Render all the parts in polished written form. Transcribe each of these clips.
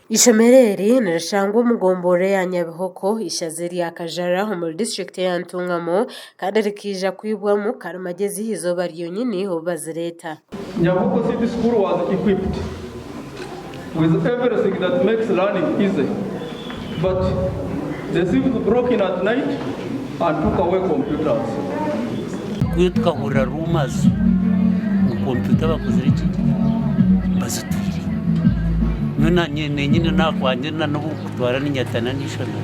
Ishomereri nirashangwa mugombore ya Nyabihoko ishaziri ya Kajara mu district ya Ntungamo kandi rikija kwibwa mu Karimagyezi izoba ryonyine ho bazireta. Nyabihoko City School was equipped with everything that makes learning easy, but the thieves broke in at night and took away computers. Kwitwa rumors computer bakuziriki bazitwire nona nyine nakwanje na no kutwara n'inyatana n'ishono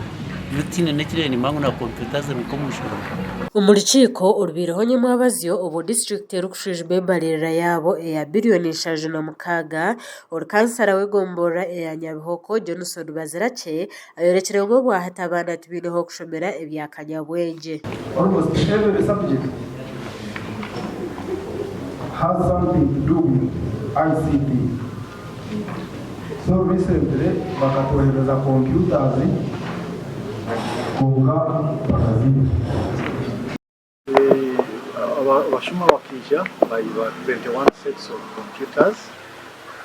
rutine nekire ni mangu na computers ruko mushoro Umurikiko urubiraho nyuma abazyo ubu district rukushijwe barera yabo ya billion ishaje na mukaga urkansara wegombora ya Nyabihoko Johnson bazirace ayorekere ngo bwahata abana tubineho kushomera ibyakanyabwenge. Almost every subject has something to do with ICT. So recently, bakatohereza computers konga bakazini. Abashuma bakija bayiba 21 sets of computers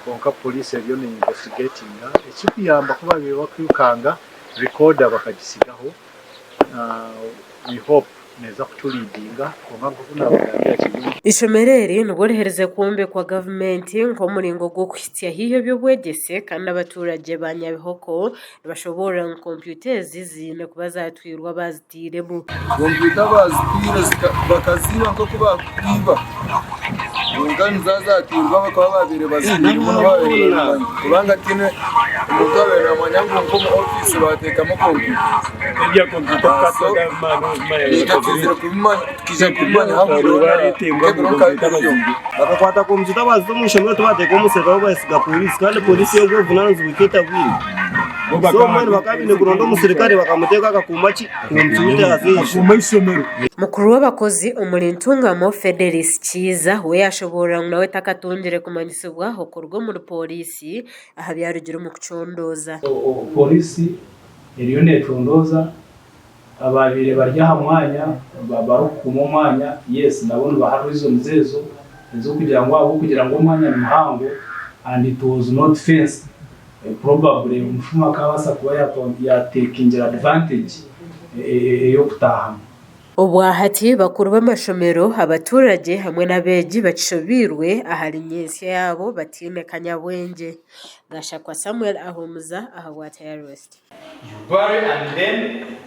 konka police yari investigating ikipiyamba kuba bibakwikanga recorder bakagisigaho. We hope neza kutulidinga konka kuvuna bagambira kibi Ishomereri nugorohereze kumbe kwa government nko muringo gwo kwitya hiyo byobwegese kandi abaturage ba Nyabihoko bashobora computers zine kubazatwirwa bazitiremo computer bazitire bakaziba nko kuba kwiba ngani zazatirwa bakaba babire bazirimo n'ababiri kubanga tine umugabe na manyangu nko mu office batekamo computer ibya computer kasoga ikatizira kubimanya kije kubimanya hamwe bakakwata computer bazimushemwe tubateka umuseka basiga police kandi police yo governance wiketa bwiri so mwana bakabine kurondo umusirikare bakamuteka akakumachi computer azisho Amaisho mukuru w'abakozi umuri Ntungamo Federis Kiza we yashobora nawe takatungire kumanyisibwa hokorwa muri polisi aha byarugira mu kucondoza polisi iriyo necondoza ababire barya hamwanya barukumo mwanya yes nabone baharizo mzezo zo kugira ngo umwanya ni muhango and it was not fenced. Probably umushuma kabasa kuba yatekingira advantage yo kutaha ubwahati bakuru b'amashomero abaturage hamwe n'abeji bacishobirwe ahari nyesi yabo batine kanyabwenge gashakwa Samuel ahumuza aha wa Terrorist.